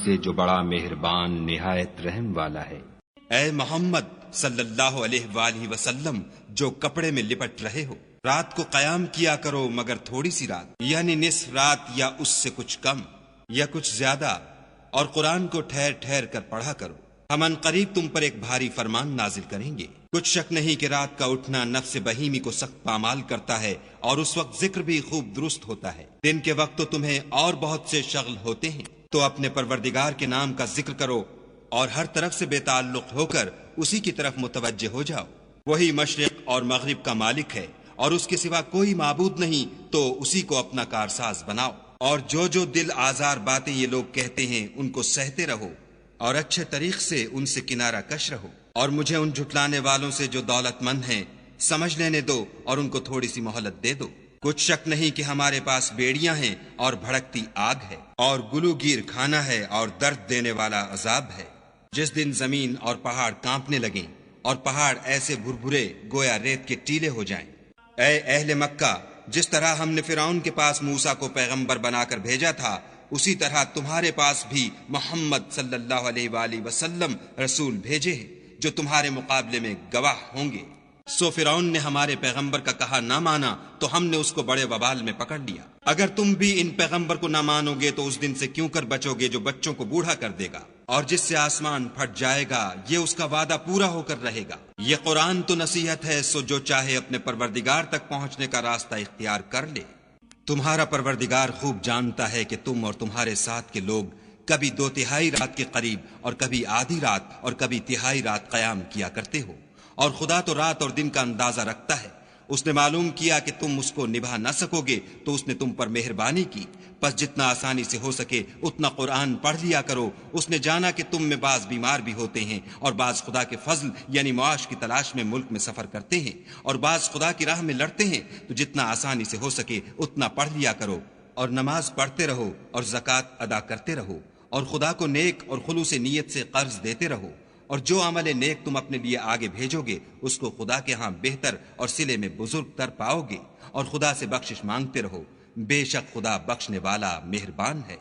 سے جو بڑا مہربان نہایت رحم والا ہے۔ اے محمد صلی اللہ علیہ وآلہ وسلم، جو کپڑے میں لپٹ رہے ہو، رات کو قیام کیا کرو مگر تھوڑی سی رات، یعنی نصف رات یا اس سے کچھ کم یا کچھ زیادہ، اور قرآن کو ٹھہر ٹھہر کر پڑھا کرو۔ ہم ان قریب تم پر ایک بھاری فرمان نازل کریں گے۔ کچھ شک نہیں کہ رات کا اٹھنا نفس بہیمی کو سخت پامال کرتا ہے، اور اس وقت ذکر بھی خوب درست ہوتا ہے۔ دن کے وقت تو تمہیں اور بہت سے شغل ہوتے ہیں، تو اپنے پروردگار کے نام کا ذکر کرو اور ہر طرف سے بے تعلق ہو کر اسی کی طرف متوجہ ہو جاؤ۔ وہی مشرق اور مغرب کا مالک ہے، اور اس کے سوا کوئی معبود نہیں، تو اسی کو اپنا کارساز بناؤ۔ اور جو دل آزار باتیں یہ لوگ کہتے ہیں ان کو سہتے رہو، اور اچھے طریق سے ان سے کنارہ کش رہو۔ اور مجھے ان جھٹلانے والوں سے جو دولت مند ہیں سمجھ لینے دو، اور ان کو تھوڑی سی مہلت دے دو۔ کچھ شک نہیں کہ ہمارے پاس بیڑیاں ہیں اور بھڑکتی آگ ہے، اور گلوگیر کھانا ہے اور درد دینے والا عذاب ہے۔ جس دن زمین اور پہاڑ کانپنے لگیں اور پہاڑ ایسے بھربھرے گویا ریت کے ٹیلے ہو جائیں۔ اے اہل مکہ، جس طرح ہم نے فرعون کے پاس موسیٰ کو پیغمبر بنا کر بھیجا تھا، اسی طرح تمہارے پاس بھی محمد صلی اللہ علیہ وآلہ وسلم رسول بھیجے ہیں، جو تمہارے مقابلے میں گواہ ہوں گے۔ سو فرعون نے ہمارے پیغمبر کا کہا نہ مانا، تو ہم نے اس کو بڑے وبال میں پکڑ لیا۔ اگر تم بھی ان پیغمبر کو نہ مانو گے تو اس دن سے کیوں کر بچو گے جو بچوں کو بوڑھا کر دے گا، اور جس سے آسمان پھٹ جائے گا، یہ اس کا وعدہ پورا ہو کر رہے گا۔ یہ قرآن تو نصیحت ہے، سو جو چاہے اپنے پروردگار تک پہنچنے کا راستہ اختیار کر لے۔ تمہارا پروردگار خوب جانتا ہے کہ تم اور تمہارے ساتھ کے لوگ کبھی 2/3 رات کے قریب اور کبھی آدھی رات اور کبھی تہائی رات قیام کیا کرتے ہو، اور خدا تو رات اور دن کا اندازہ رکھتا ہے۔ اس نے معلوم کیا کہ تم اس کو نبھا نہ سکو گے تو اس نے تم پر مہربانی کی، پس جتنا آسانی سے ہو سکے اتنا قرآن پڑھ لیا کرو۔ اس نے جانا کہ تم میں بعض بیمار بھی ہوتے ہیں، اور بعض خدا کے فضل یعنی معاش کی تلاش میں ملک میں سفر کرتے ہیں، اور بعض خدا کی راہ میں لڑتے ہیں، تو جتنا آسانی سے ہو سکے اتنا پڑھ لیا کرو، اور نماز پڑھتے رہو اور زکوٰۃ ادا کرتے رہو، اور خدا کو نیک اور خلوص نیت سے قرض دیتے رہو، اور جو عمل نیک تم اپنے لیے آگے بھیجو گے اس کو خدا کے ہاں بہتر اور صلے میں بزرگ تر پاؤ گے، اور خدا سے بخشش مانگتے رہو، بے شک خدا بخشنے والا مہربان ہے۔